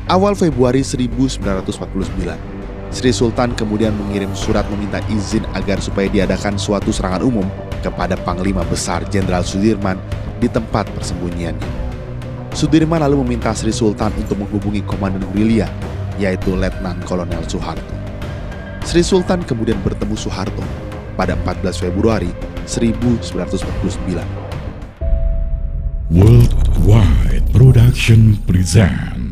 Awal Februari 1949, Sri Sultan kemudian mengirim surat meminta izin agar supaya diadakan suatu serangan umum kepada Panglima Besar Jenderal Sudirman di tempat persembunyiannya. Sudirman lalu meminta Sri Sultan untuk menghubungi komandan gerilya, yaitu Letnan Kolonel Soeharto. Sri Sultan kemudian bertemu Soeharto pada 14 Februari 1949. Worldwide Production present.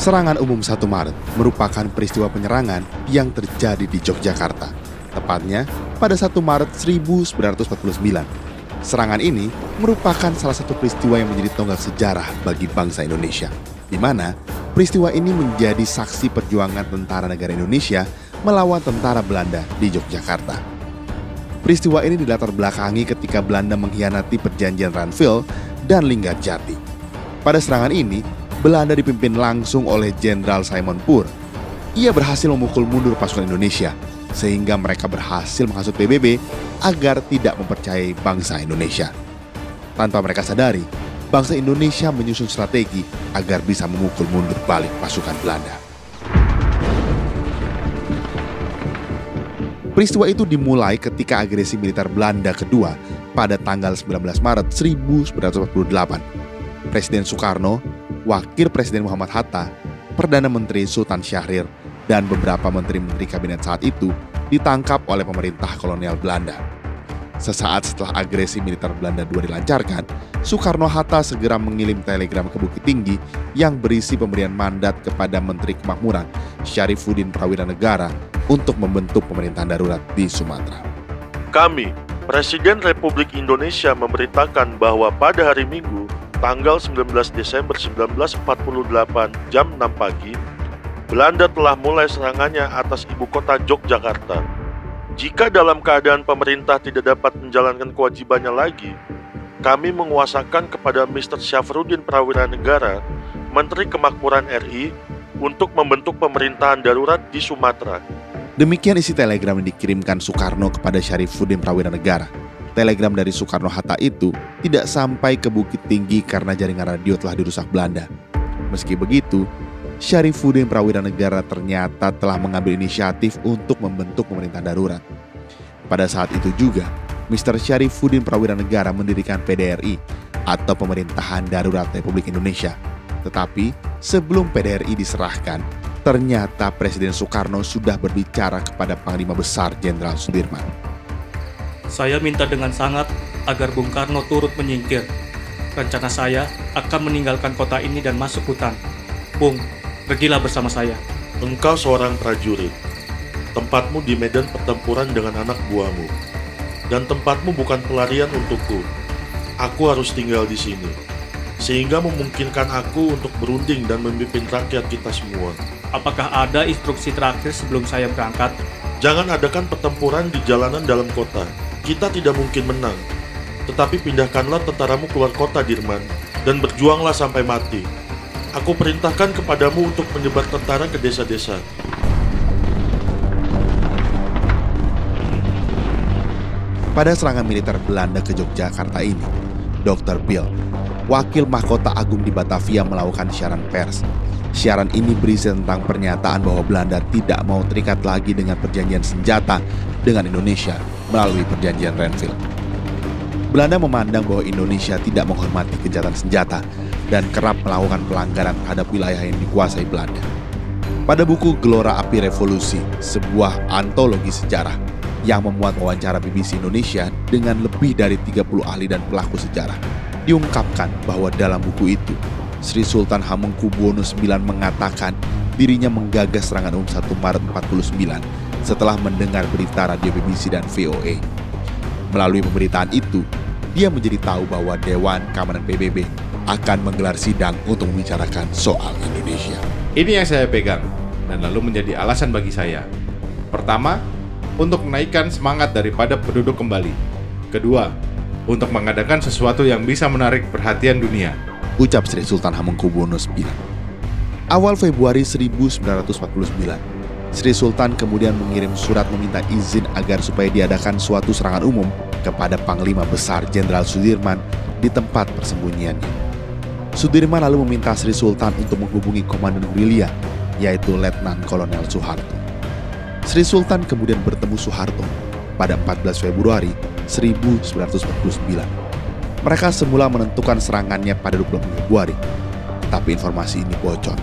Serangan umum 1 Maret merupakan peristiwa penyerangan yang terjadi di Yogyakarta, tepatnya pada 1 Maret 1949. Serangan ini merupakan salah satu peristiwa yang menjadi tonggak sejarah bagi bangsa Indonesia, di mana peristiwa ini menjadi saksi perjuangan tentara negara Indonesia melawan tentara Belanda di Yogyakarta. Peristiwa ini dilatar belakangi ketika Belanda mengkhianati perjanjian Ranville dan Linggarjati. Pada serangan ini, Belanda dipimpin langsung oleh Jenderal Simon Poor. Ia berhasil memukul mundur pasukan Indonesia, sehingga mereka berhasil menghasut PBB agar tidak mempercayai bangsa Indonesia. Tanpa mereka sadari, bangsa Indonesia menyusun strategi agar bisa memukul mundur balik pasukan Belanda. Peristiwa itu dimulai ketika agresi militer Belanda kedua pada tanggal 19 Maret 1948. Presiden Soekarno, Wakil Presiden Muhammad Hatta, Perdana Menteri Sultan Syahrir, dan beberapa menteri-menteri kabinet saat itu ditangkap oleh pemerintah kolonial Belanda. Sesaat setelah agresi militer Belanda II dilancarkan, Soekarno-Hatta segera mengirim telegram ke Bukit Tinggi yang berisi pemberian mandat kepada Menteri Kemakmuran Syarifuddin Prawiranegara untuk membentuk pemerintahan darurat di Sumatera. Kami, Presiden Republik Indonesia memberitakan bahwa pada hari Minggu, tanggal 19 Desember 1948 jam 6 pagi, Belanda telah mulai serangannya atas ibu kota Yogyakarta. Jika dalam keadaan pemerintah tidak dapat menjalankan kewajibannya lagi, kami menguasakan kepada Mr. Syafruddin Prawiranegara, Menteri Kemakmuran RI, untuk membentuk pemerintahan darurat di Sumatera. Demikian isi telegram yang dikirimkan Soekarno kepada Syarifuddin Prawiranegara. Telegram dari Soekarno-Hatta itu tidak sampai ke Bukit Tinggi karena jaringan radio telah dirusak Belanda. Meski begitu, Syarifuddin Prawiranegara ternyata telah mengambil inisiatif untuk membentuk pemerintahan darurat. Pada saat itu juga, Mr. Syarifuddin Prawiranegara mendirikan PDRI atau Pemerintahan Darurat Republik Indonesia. Tetapi sebelum PDRI diserahkan, ternyata Presiden Soekarno sudah berbicara kepada Panglima Besar Jenderal Sudirman. Saya minta dengan sangat agar Bung Karno turut menyingkir. Rencana saya akan meninggalkan kota ini dan masuk hutan. Bung, pergilah bersama saya. Engkau seorang prajurit. Tempatmu di medan pertempuran dengan anak buahmu. Dan tempatmu bukan pelarian untukku. Aku harus tinggal di sini. Sehingga memungkinkan aku untuk berunding dan memimpin rakyat kita semua. Apakah ada instruksi terakhir sebelum saya berangkat? Jangan adakan pertempuran di jalanan dalam kota. Kita tidak mungkin menang. Tetapi pindahkanlah tentaramu keluar kota, Dirman, dan berjuanglah sampai mati. Aku perintahkan kepadamu untuk menyebar tentara ke desa-desa. Pada serangan militer Belanda ke Yogyakarta ini, Dr. Bill, wakil mahkota agung di Batavia, melakukan siaran pers. Siaran ini berisi tentang pernyataan bahwa Belanda tidak mau terikat lagi dengan perjanjian senjata dengan Indonesia melalui perjanjian Ranville. Belanda memandang bahwa Indonesia tidak menghormati gencatan senjata dan kerap melakukan pelanggaran terhadap wilayah yang dikuasai Belanda. Pada buku Gelora Api Revolusi, sebuah antologi sejarah yang memuat wawancara BBC Indonesia dengan lebih dari 30 ahli dan pelaku sejarah, diungkapkan bahwa dalam buku itu, Sri Sultan Hamengkubuwono IX mengatakan dirinya menggagas serangan umum 1 Maret 49 setelah mendengar berita radio BBC dan VOA. Melalui pemberitaan itu, dia menjadi tahu bahwa Dewan Keamanan PBB akan menggelar sidang untuk membicarakan soal Indonesia. Ini yang saya pegang dan lalu menjadi alasan bagi saya. Pertama, untuk menaikkan semangat daripada penduduk kembali. Kedua, untuk mengadakan sesuatu yang bisa menarik perhatian dunia. ucap Sri Sultan Hamengkubuwono IX. Awal Februari 1949, Sri Sultan kemudian mengirim surat meminta izin agar supaya diadakan suatu serangan umum kepada Panglima Besar Jenderal Sudirman di tempat persembunyiannya. Sudirman lalu meminta Sri Sultan untuk menghubungi komandan gerilya, yaitu Letnan Kolonel Soeharto. Sri Sultan kemudian bertemu Soeharto pada 14 Februari 1949. Mereka semula menentukan serangannya pada 20 Februari, tapi informasi ini bocor.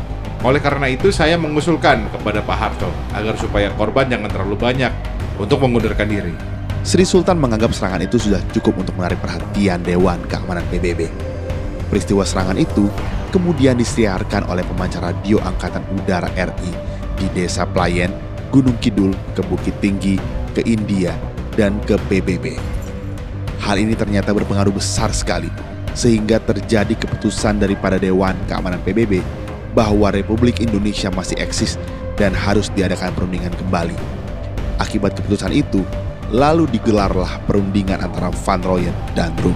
Oleh karena itu, saya mengusulkan kepada Pak Harto agar supaya korban jangan terlalu banyak untuk mengundurkan diri. Sri Sultan menganggap serangan itu sudah cukup untuk menarik perhatian Dewan Keamanan PBB. Peristiwa serangan itu kemudian disiarkan oleh pemancar radio Angkatan Udara RI di Desa Playen, Gunung Kidul, ke Bukit Tinggi, ke India, dan ke PBB. Hal ini ternyata berpengaruh besar sekali, sehingga terjadi keputusan daripada Dewan Keamanan PBB bahwa Republik Indonesia masih eksis dan harus diadakan perundingan kembali. Akibat keputusan itu, lalu digelarlah perundingan antara Van Rooyen dan Rum.